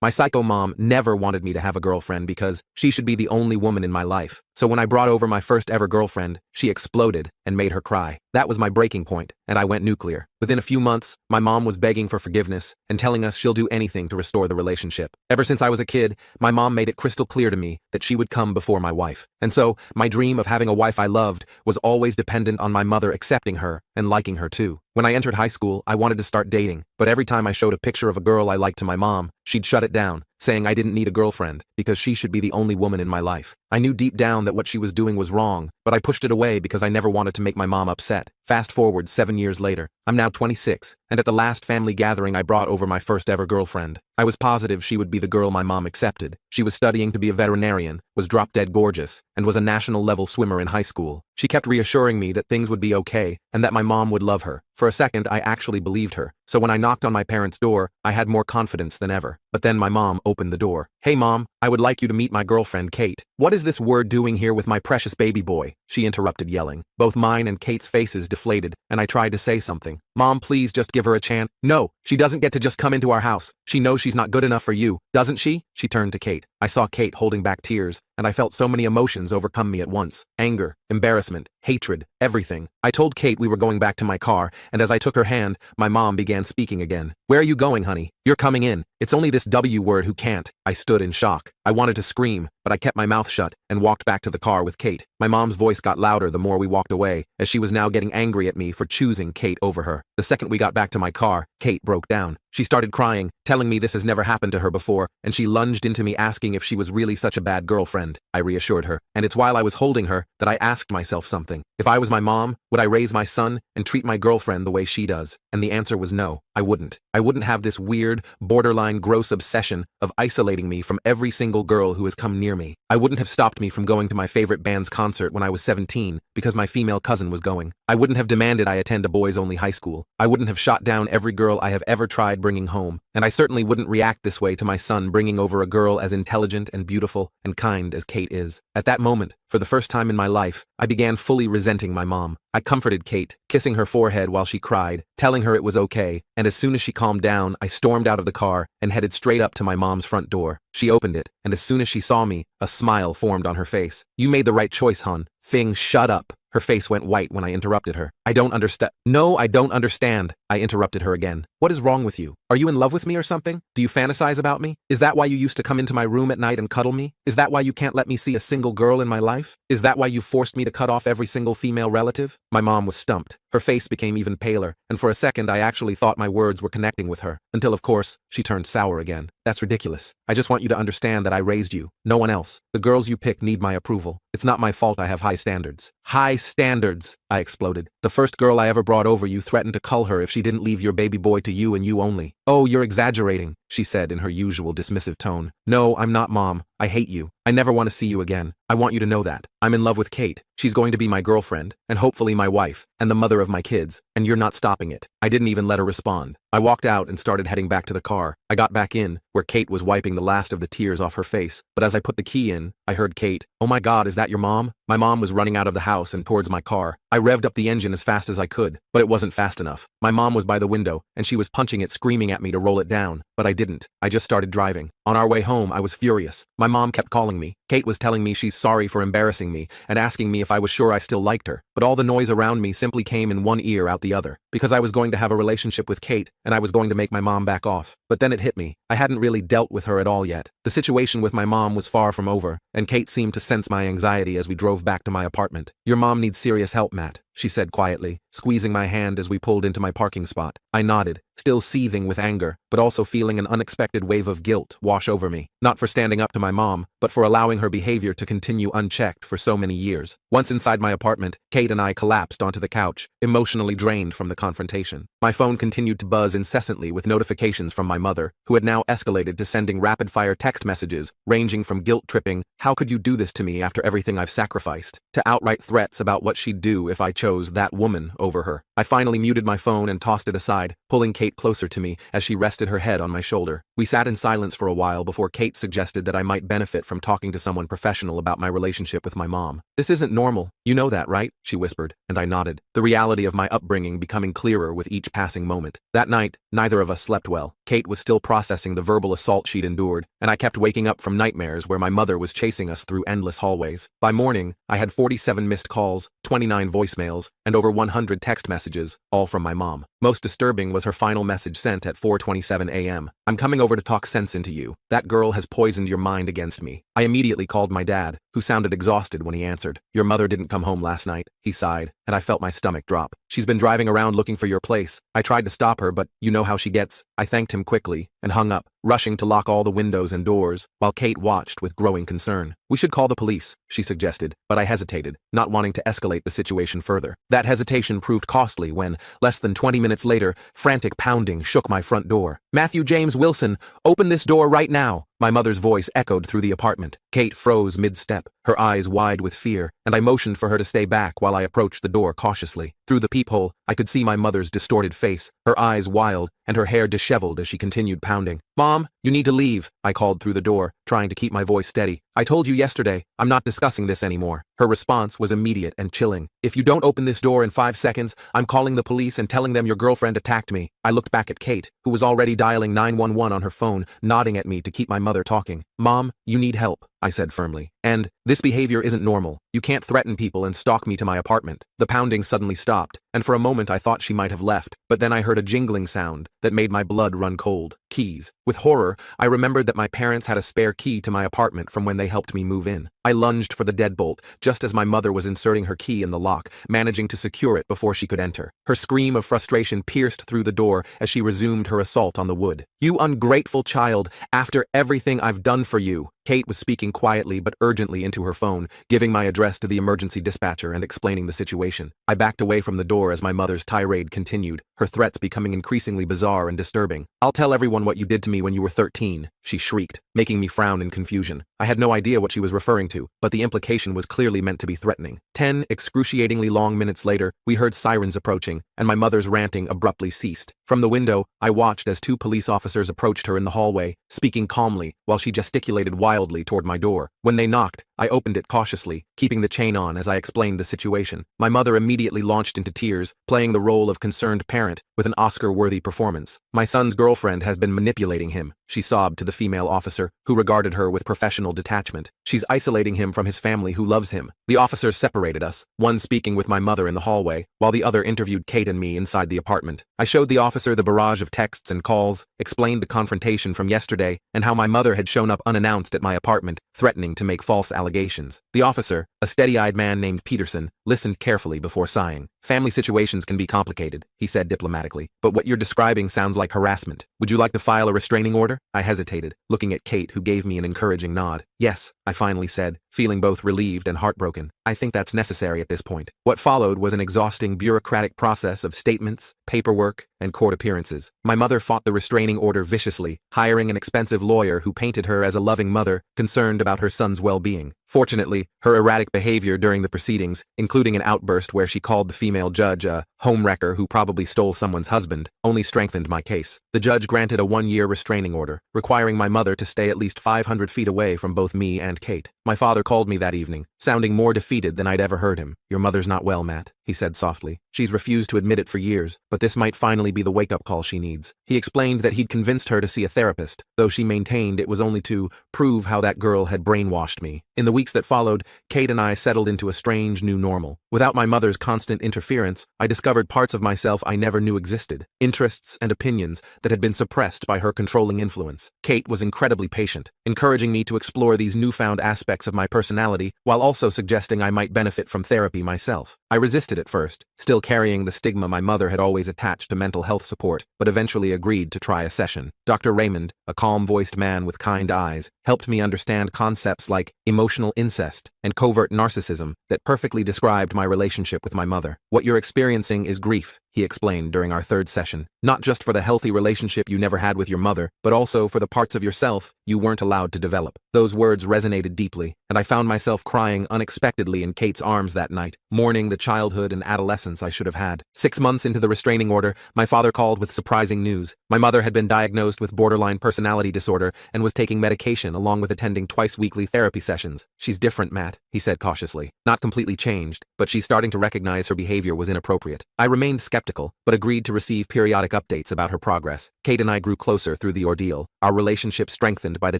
My psycho mom never wanted me to have a girlfriend because she should be the only woman in my life. So when I brought over my first ever girlfriend, she exploded and made her cry. That was my breaking point, and I went nuclear. Within a few months, my mom was begging for forgiveness and telling us she'll do anything to restore the relationship. Ever since I was a kid, my mom made it crystal clear to me that she would come before my wife. And so, my dream of having a wife I loved was always dependent on my mother accepting her and liking her too. When I entered high school, I wanted to start dating, but every time I showed a picture of a girl I liked to my mom, she'd shut it down, saying I didn't need a girlfriend because she should be the only woman in my life. I knew deep down that what she was doing was wrong, but I pushed it away because I never wanted to make my mom upset. Fast forward 7 years later, I'm now 26, and at the last family gathering I brought over my first ever girlfriend. I was positive she would be the girl my mom accepted. She was studying to be a veterinarian, was drop-dead gorgeous, and was a national-level swimmer in high school. She kept reassuring me that things would be okay and that my mom would love her. For a second, I actually believed her. So when I knocked on my parents' door, I had more confidence than ever. But then my mom opened the door. "Hey mom, I would like you to meet my girlfriend, Kate." "What is this word doing here with my precious baby boy?" she interrupted, yelling. Both mine and Kate's faces deflated, and I tried to say something. "Mom, please just give her a chance." "No, she doesn't get to just come into our house. She knows she's not good enough for you, doesn't she?" She turned to Kate. I saw Kate holding back tears, and I felt so many emotions overcome me at once. Anger, embarrassment, hatred, everything. I told Kate we were going back to my car, and as I took her hand, my mom began speaking again. "Where are you going, honey? You're coming in. It's only this W word who can't." I stood in shock. I wanted to scream, but I kept my mouth shut and walked back to the car with Kate. My mom's voice got louder the more we walked away, as she was now getting angry at me for choosing Kate over her. The second we got back to my car, Kate broke down. She started crying, telling me this has never happened to her before, and she lunged into me asking if she was really such a bad girlfriend. I reassured her, and it's while I was holding her that I asked myself something. If I was my mom, would I raise my son and treat my girlfriend the way she does? And the answer was no, I wouldn't. I wouldn't have this weird, borderline gross obsession of isolating me from every single girl who has come near me. I wouldn't have stopped me from going to my favorite band's concert when I was 17 because my female cousin was going. I wouldn't have demanded I attend a boys-only high school. I wouldn't have shot down every girl I have ever tried bringing home. And I certainly wouldn't react this way to my son bringing over a girl as intelligent and beautiful and kind as Kate is. At that moment, for the first time in my life, I began fully resenting my mom. I comforted Kate, kissing her forehead while she cried, telling her it was okay, and as soon as she calmed down, I stormed out of the car and headed straight up to my mom's front door. She opened it, and as soon as she saw me, a smile formed on her face. "You made the right choice, hon." "Fing, shut up." Her face went white when I interrupted her. "I don't understand." "No, I don't understand," I interrupted her again. "What is wrong with you? Are you in love with me or something? Do you fantasize about me? Is that why you used to come into my room at night and cuddle me? Is that why you can't let me see a single girl in my life? Is that why you forced me to cut off every single female relative?" My mom was stumped. Her face became even paler, and for a second I actually thought my words were connecting with her, until of course, she turned sour again. "That's ridiculous. I just want you to understand that I raised you, no one else. The girls you pick need my approval. It's not my fault I have high standards." "High standards," I exploded. "The first girl I ever brought over you threatened to cull her if she didn't leave your baby boy to you and you only." "Oh, you're exaggerating," she said in her usual dismissive tone. "No, I'm not, Mom. I hate you. I never want to see you again. I want you to know that. I'm in love with Kate. She's going to be my girlfriend, and hopefully my wife, and the mother of my kids, and you're not stopping it." I didn't even let her respond. I walked out and started heading back to the car. I got back in, where Kate was wiping the last of the tears off her face, but as I put the key in, I heard Kate, "Oh my God, is that your mom?" My mom was running out of the house and towards my car. I revved up the engine as fast as I could, but it wasn't fast enough. My mom was by the window, and she was punching it, screaming at me to roll it down, but I didn't. I just started driving. On our way home, I was furious. My mom kept calling me. Kate was telling me she's sorry for embarrassing me and asking me if I was sure I still liked her, but all the noise around me simply came in one ear out the other, because I was going to have a relationship with Kate, and I was going to make my mom back off. But then it hit me. I hadn't really dealt with her at all yet. The situation with my mom was far from over, and Kate seemed to sense my anxiety as we drove back to my apartment. "Your mom needs serious help, Matt," she said quietly, squeezing my hand as we pulled into my parking spot. I nodded, still seething with anger, but also feeling an unexpected wave of guilt wash over me, not for standing up to my mom, but for allowing her behavior to continue unchecked for so many years. Once inside my apartment, Kate and I collapsed onto the couch, emotionally drained from the confrontation. My phone continued to buzz incessantly with notifications from my mother, who had now escalated to sending rapid-fire text messages, ranging from guilt-tripping, "How could you do this to me after everything I've sacrificed?" to outright threats about what she'd do if I chose that woman over her. I finally muted my phone and tossed it aside, pulling Kate closer to me as she rested her head on my shoulder. We sat in silence for a while before Kate suggested that I might benefit from talking to someone professional about my relationship with my mom. "This isn't normal. You know that, right?" she whispered, and I nodded, the reality of my upbringing becoming clearer with each passing moment. That night, neither of us slept well. Kate was still processing the verbal assault she'd endured, and I kept waking up from nightmares where my mother was chasing us through endless hallways. By morning, I had 47 missed calls, 29 voicemails, and over 100 text messages, all from my mom. Most disturbing was her final message sent at 4:27 a.m. "I'm coming over to talk sense into you. That girl has poisoned your mind against me." I immediately called my dad, who sounded exhausted when he answered. "Your mother didn't come home last night," he sighed, and I felt my stomach drop. "She's been driving around looking for your place. I tried to stop her, but you know how she gets." I thanked him quickly and hung up, rushing to lock all the windows and doors, while Kate watched with growing concern. "We should call the police," she suggested, but I hesitated, not wanting to escalate the situation further. That hesitation proved costly when, less than 20 minutes later, frantic pounding shook my front door. "Matthew James Wilson, open this door right now!" My mother's voice echoed through the apartment. Kate froze mid-step, her eyes wide with fear, and I motioned for her to stay back while I approached the door cautiously. Through the peephole, I could see my mother's distorted face, her eyes wild, and her hair disheveled as she continued pounding. "Mom, you need to leave," I called through the door, trying to keep my voice steady. "I told you yesterday, I'm not discussing this anymore." Her response was immediate and chilling. "If you don't open this door in 5 seconds, I'm calling the police and telling them your girlfriend attacked me." I looked back at Kate, who was already dialing 911 on her phone, nodding at me to keep my mother talking. "Mom, you need help," I said firmly. "And this behavior isn't normal. You can't threaten people and stalk me to my apartment." The pounding suddenly stopped, and for a moment I thought she might have left, but then I heard a jingling sound that made my blood run cold. Keys. With horror, I remembered that my parents had a spare key to my apartment from when they helped me move in. I lunged for the deadbolt, just as my mother was inserting her key in the lock, managing to secure it before she could enter. Her scream of frustration pierced through the door as she resumed her assault on the wood. "You ungrateful child, after everything I've done for you." Kate was speaking quietly but urgently into her phone, giving my address to the emergency dispatcher and explaining the situation. I backed away from the door as my mother's tirade continued, her threats becoming increasingly bizarre and disturbing. "I'll tell everyone what you did to me when you were 13, she shrieked, making me frown in confusion. I had no idea what she was referring to, but the implication was clearly meant to be threatening. 10 excruciatingly long minutes later, we heard sirens approaching, and my mother's ranting abruptly ceased. From the window, I watched as 2 police officers approached her in the hallway, speaking calmly while she gesticulated wildly toward my door. When they knocked, I opened it cautiously, keeping the chain on as I explained the situation. My mother immediately launched into tears, playing the role of concerned parent with an Oscar-worthy performance. "My son's girlfriend has been manipulating him," she sobbed to the female officer, who regarded her with professional detachment. "She's isolating him from his family who loves him." The officers separated us, one speaking with my mother in the hallway, while the other interviewed Kate and me inside the apartment. I showed the officer the barrage of texts and calls, explained the confrontation from yesterday, and how my mother had shown up unannounced at my apartment, threatening to make false allegations. The officer, a steady-eyed man named Peterson, listened carefully before sighing. "Family situations can be complicated," he said diplomatically, "but what you're describing sounds like harassment. Would you like to file a restraining order?" I hesitated, looking at Kate, who gave me an encouraging nod. "Yes," I finally said, feeling both relieved and heartbroken. "I think that's necessary at this point." What followed was an exhausting bureaucratic process of statements, paperwork, and court appearances. My mother fought the restraining order viciously, hiring an expensive lawyer who painted her as a loving mother, concerned about her son's well-being. Fortunately, her erratic behavior during the proceedings, including an outburst where she called the female judge a homewrecker who probably stole someone's husband, only strengthened my case. The judge granted a 1-year restraining order, requiring my mother to stay at least 500 feet away from both me and Kate. My father called me that evening, sounding more defeated than I'd ever heard him. "Your mother's not well, Matt," he said softly. "She's refused to admit it for years, but this might finally be the wake-up call she needs." He explained that he'd convinced her to see a therapist, though she maintained it was only to prove how that girl had brainwashed me. In the weeks that followed, Kate and I settled into a strange new normal. Without my mother's constant interference, I discovered parts of myself I never knew existed, interests and opinions that had been suppressed by her controlling influence. Kate was incredibly patient, encouraging me to explore these newfound aspects of my personality while also suggesting I might benefit from therapy myself. I resisted at first, still carrying the stigma my mother had always attached to mental health support, but eventually agreed to try a session. Dr. Raymond, a calm-voiced man with kind eyes, helped me understand concepts like emotional incest and covert narcissism that perfectly described my relationship with my mother. "What you're experiencing is grief," he explained during our third session. Not just for the healthy relationship you never had with your mother, but also for the parts of yourself you weren't allowed to develop. Those words resonated deeply, and I found myself crying unexpectedly in Kate's arms that night, mourning the childhood and adolescence I should have had. 6 months into the restraining order, my father called with surprising news. My mother had been diagnosed with borderline personality disorder and was taking medication along with attending twice-weekly therapy sessions. "She's different, Matt," he said cautiously. "Not completely changed, but she's starting to recognize her behavior was inappropriate." I remained skeptical, but agreed to receive periodic updates about her progress. Kate and I grew closer through the ordeal, our relationship strengthened by the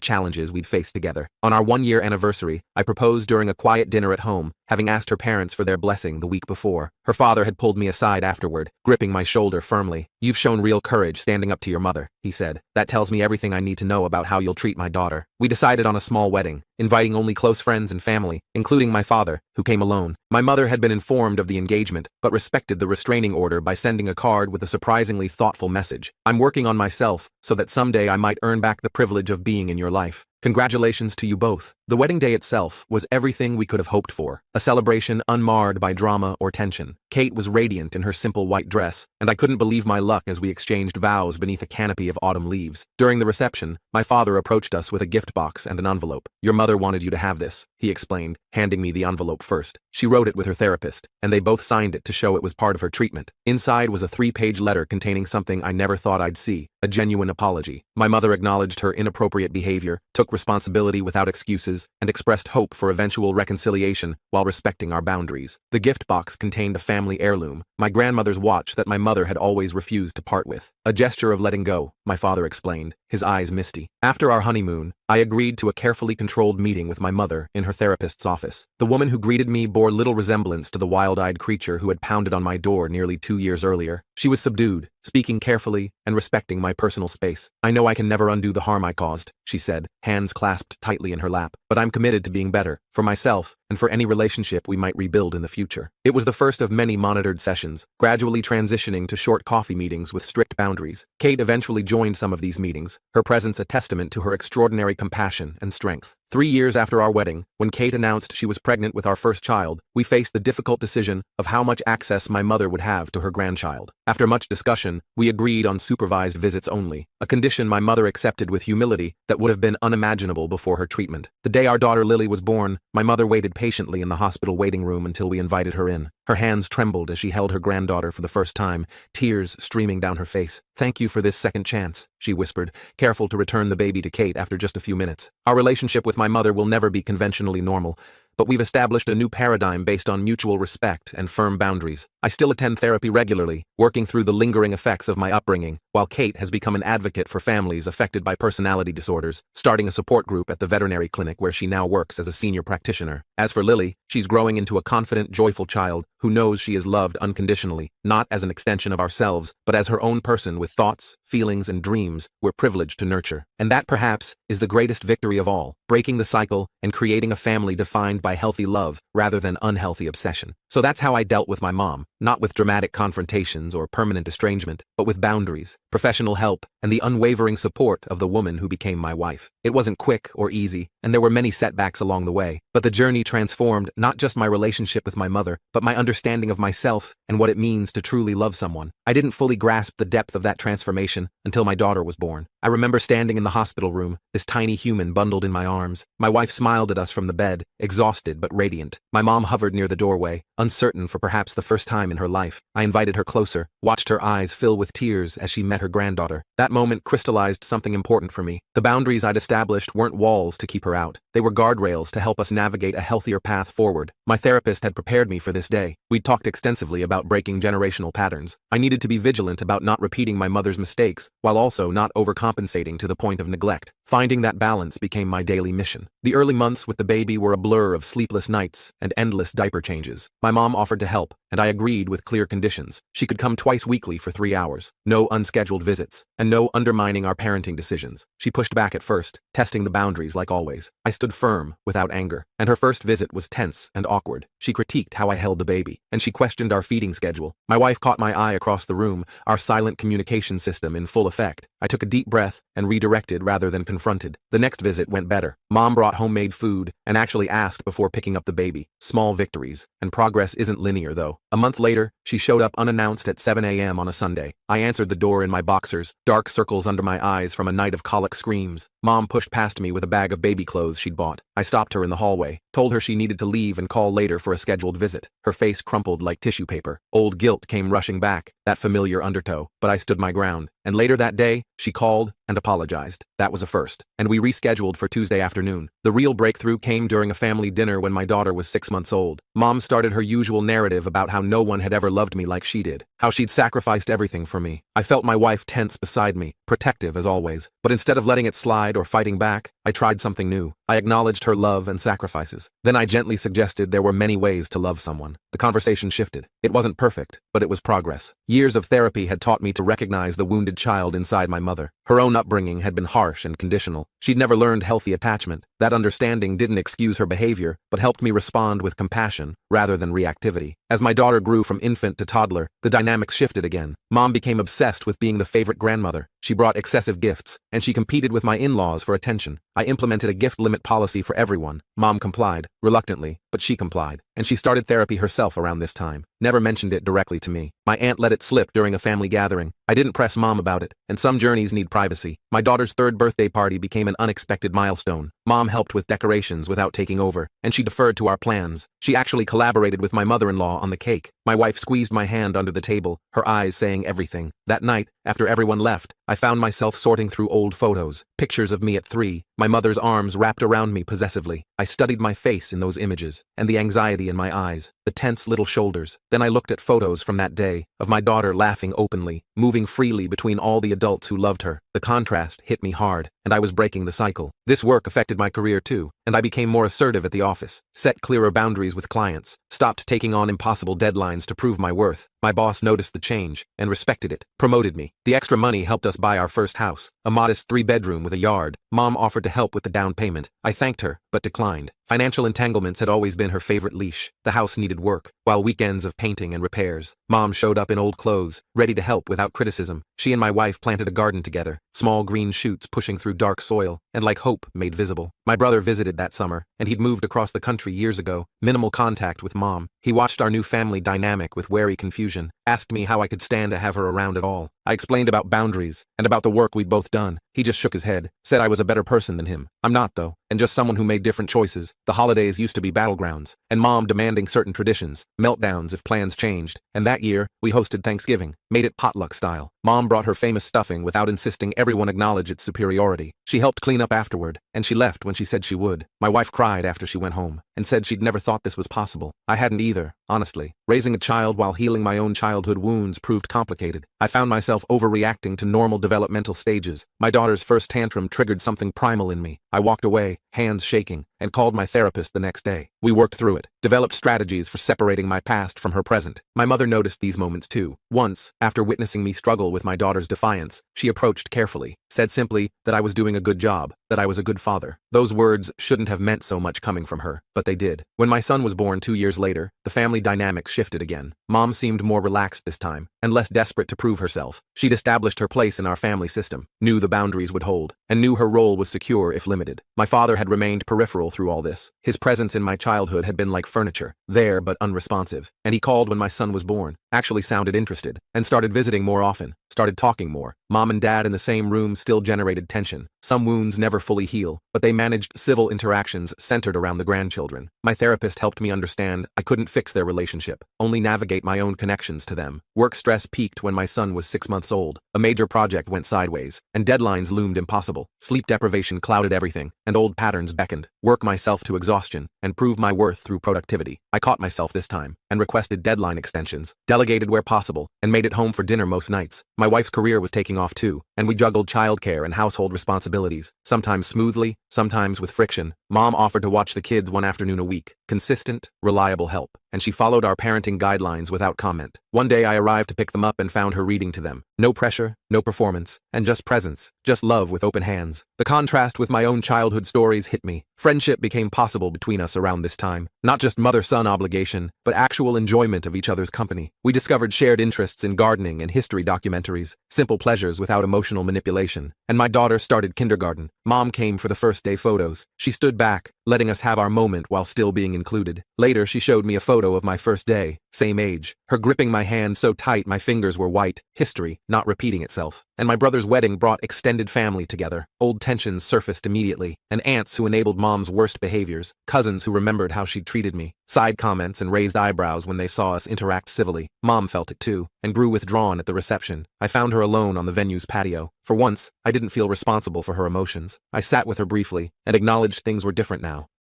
challenges we'd faced together. On our 1-year anniversary, I proposed during a quiet dinner at home, having asked her parents for their blessing the week before. Her father had pulled me aside afterward, gripping my shoulder firmly. "You've shown real courage standing up to your mother," he said. "That tells me everything I need to know about how you'll treat my daughter." We decided on a small wedding, inviting only close friends and family, including my father, who came alone. My mother had been informed of the engagement, but respected the restraining order by sending a card with a surprisingly thoughtful message. "I'm working on myself so that someday I might earn back the privilege of being in your life. Congratulations to you both." The wedding day itself was everything we could have hoped for, a celebration unmarred by drama or tension. Kate was radiant in her simple white dress, and I couldn't believe my luck as we exchanged vows beneath a canopy of autumn leaves. During the reception, my father approached us with a gift box and an envelope. "Your mother wanted you to have this," he explained, handing me the envelope first. "She wrote it with her therapist, and they both signed it to show it was part of her treatment." Inside was a 3-page letter containing something I never thought I'd see, a genuine apology. My mother acknowledged her inappropriate behavior, took responsibility without excuses, and expressed hope for eventual reconciliation while respecting our boundaries. The gift box contained a family heirloom, my grandmother's watch that my mother had always refused to part with. "A gesture of letting go," my father explained, his eyes misty. After our honeymoon, I agreed to a carefully controlled meeting with my mother in her therapist's office. The woman who greeted me bore little resemblance to the wild-eyed creature who had pounded on my door nearly 2 years earlier. She was subdued, speaking carefully and respecting my personal space. "I know I can never undo the harm I caused," she said, hands clasped tightly in her lap, "but I'm committed to being better, for myself and for any relationship we might rebuild in the future." It was the first of many monitored sessions, gradually transitioning to short coffee meetings with strict boundaries. Kate eventually joined some of these meetings, her presence a testament to her extraordinary compassion and strength. 3 years after our wedding, when Kate announced she was pregnant with our first child, we faced the difficult decision of how much access my mother would have to her grandchild. After much discussion, we agreed on supervised visits only, a condition my mother accepted with humility that would have been unimaginable before her treatment. The day our daughter Lily was born, my mother waited patiently in the hospital waiting room until we invited her in. Her hands trembled as she held her granddaughter for the first time, tears streaming down her face. "Thank you for this second chance," she whispered, careful to return the baby to Kate after just a few minutes. Our relationship with my mother will never be conventionally normal, but we've established a new paradigm based on mutual respect and firm boundaries. I still attend therapy regularly, working through the lingering effects of my upbringing, while Kate has become an advocate for families affected by personality disorders, starting a support group at the veterinary clinic where she now works as a senior practitioner. As for Lily, she's growing into a confident, joyful child who knows she is loved unconditionally, not as an extension of ourselves, but as her own person with thoughts, feelings, and dreams we're privileged to nurture. And that, perhaps, is the greatest victory of all, breaking the cycle and creating a family defined by healthy love rather than unhealthy obsession. So that's how I dealt with my mom, not with dramatic confrontations or permanent estrangement, but with boundaries, professional help, and the unwavering support of the woman who became my wife. It wasn't quick or easy, and there were many setbacks along the way, but the journey transformed not just my relationship with my mother, but my understanding of myself and what it means to truly love someone. I didn't fully grasp the depth of that transformation until my daughter was born. I remember standing in the hospital room, this tiny human bundled in my arms. My wife smiled at us from the bed, exhausted but radiant. My mom hovered near the doorway, uncertain for perhaps the first time in her life. I invited her closer, watched her eyes fill with tears as she met her granddaughter. That moment crystallized something important for me. The boundaries I'd established weren't walls to keep her out. They were guardrails to help us navigate a healthier path forward. My therapist had prepared me for this day. We'd talked extensively about breaking generational patterns. I needed to be vigilant about not repeating my mother's mistakes, while also not overcompensating to the point of neglect. Finding that balance became my daily mission. The early months with the baby were a blur of sleepless nights and endless diaper changes. My mom offered to help, and I agreed with clear conditions. She could come twice weekly for 3 hours, no unscheduled visits, and no undermining our parenting decisions. She pushed back at first, testing the boundaries like always. I stood firm, without anger, and her first visit was tense and awkward. She critiqued how I held the baby, and she questioned our feeding schedule. My wife caught my eye across the room, our silent communication system in full effect. I took a deep breath and redirected rather than confronted. The next visit went better. Mom brought homemade food and actually asked before picking up the baby. Small victories. And progress isn't linear, though. A month later, she showed up unannounced at 7 a.m. on a Sunday. I answered the door in my boxers, dark circles under my eyes from a night of colic screams. Mom pushed past me with a bag of baby clothes she'd bought. I stopped her in the hallway, told her she needed to leave and call later for a scheduled visit. Her face crumpled like tissue paper. Old guilt came rushing back, that familiar undertow, but I stood my ground. And later that day, she called and apologized. That was a first. And we rescheduled for Tuesday afternoon. The real breakthrough came during a family dinner when my daughter was 6 months old. Mom started her usual narrative about how no one had ever loved me like she did, how she'd sacrificed everything for me. I felt my wife tense beside me, protective as always. But instead of letting it slide or fighting back, I tried something new. I acknowledged her love and sacrifices. Then I gently suggested there were many ways to love someone. The conversation shifted. It wasn't perfect, but it was progress. Years of therapy had taught me to recognize the wounded child inside my mother. Her own upbringing had been harsh and conditional. She'd never learned healthy attachment. That understanding didn't excuse her behavior, but helped me respond with compassion rather than reactivity. As my daughter grew from infant to toddler, the dynamics shifted again. Mom became obsessed with being the favorite grandmother. She brought excessive gifts, and she competed with my in-laws for attention. I implemented a gift limit policy for everyone. Mom complied, reluctantly, but she complied. And she started therapy herself around this time. Never mentioned it directly to me. My aunt let it slip during a family gathering. I didn't press Mom about it, and some journeys need privacy. My daughter's 3rd birthday party became an unexpected milestone. Mom helped with decorations without taking over, and she deferred to our plans. She actually collaborated with my mother-in-law on the cake. My wife squeezed my hand under the table, her eyes saying everything. That night, after everyone left, I found myself sorting through old photos, pictures of me at 3, my mother's arms wrapped around me possessively. I studied my face in those images, and the anxiety in my eyes, the tense little shoulders. Then I looked at photos from that day, of my daughter laughing openly, moving freely between all the adults who loved her. The contrast hit me hard, and I was breaking the cycle. This work affected my career too, and I became more assertive at the office, set clearer boundaries with clients, stopped taking on impossible deadlines to prove my worth. My boss noticed the change and respected it, promoted me. The extra money helped us buy our first house, a modest 3-bedroom with a yard. Mom offered to help with the down payment. I thanked her, but declined. Financial entanglements had always been her favorite leash. The house needed work, while weekends of painting and repairs. Mom showed up in old clothes, ready to help without criticism. She and my wife planted a garden together, small green shoots pushing through dark soil, and like hope made visible. My brother visited that summer, and he'd moved across the country years ago, minimal contact with Mom. He watched our new family dynamic with wary confusion, asked me how I could stand to have her around at all. I explained about boundaries, and about the work we'd both done. He just shook his head, said I was a better person than him. I'm not, though, and just someone who made different choices. The holidays used to be battlegrounds, and Mom demanding certain traditions, meltdowns if plans changed. And that year, we hosted Thanksgiving, made it potluck style. Mom brought her famous stuffing without insisting everyone acknowledge its superiority. She helped clean up afterward, and she left when she said she would. My wife cried after she went home, and said she'd never thought this was possible. I hadn't either, honestly. Raising a child while healing my own childhood wounds proved complicated. I found myself overreacting to normal developmental stages. My daughter's first tantrum triggered something primal in me. I walked away, hands shaking, and called my therapist the next day. We worked through it, developed strategies for separating my past from her present. My mother noticed these moments too. Once, after witnessing me struggle with my daughter's defiance, she approached carefully, said simply that I was doing a good job, that I was a good father. Those words shouldn't have meant so much coming from her, but they did. When my son was born 2 years later, the family dynamics shifted again. Mom seemed more relaxed this time, and less desperate to prove herself. She'd established her place in our family system, knew the boundaries would hold, and knew her role was secure if limited. My father had remained peripheral through all this. His presence in my childhood had been like furniture, there but unresponsive, and he called when my son was born, actually sounded interested, and started visiting more often, started talking more. Mom and Dad in the same room still generated tension. Some wounds never fully heal, but they managed civil interactions centered around the grandchildren. My therapist helped me understand I couldn't fix their relationship, only navigate my own connections to them. Work stress peaked when my son was 6 months old. A major project went sideways, and deadlines loomed impossible. Sleep deprivation clouded everything, and old patterns beckoned. Work myself to exhaustion, and prove my worth through productivity. I caught myself this time, and requested deadline extensions, delegated where possible, and made it home for dinner most nights. My wife's career was taking off too, and we juggled childcare and household responsibilities, sometimes smoothly, sometimes with friction, Mom offered to watch the kids one afternoon a week. Consistent, reliable help. And she followed our parenting guidelines without comment. One day I arrived to pick them up and found her reading to them. No pressure, no performance, and just presence. Just love with open hands. The contrast with my own childhood stories hit me. Friendship became possible between us around this time. Not just mother-son obligation, but actual enjoyment of each other's company. We discovered shared interests in gardening and history documentaries, simple pleasures without emotional manipulation. And my daughter started kindergarten. Mom came for the first day photos. She stood back, letting us have our moment while still being included. Later, she showed me a photo of my first day, same age, her gripping my hand so tight my fingers were white, history, not repeating itself. And my brother's wedding brought extended family together. Old tensions surfaced immediately, and aunts who enabled Mom's worst behaviors, cousins who remembered how she'd treated me, side comments and raised eyebrows when they saw us interact civilly. Mom felt it too, and grew withdrawn at the reception. I found her alone on the venue's patio. For once, I didn't feel responsible for her emotions. I sat with her briefly, and acknowledged things were different now.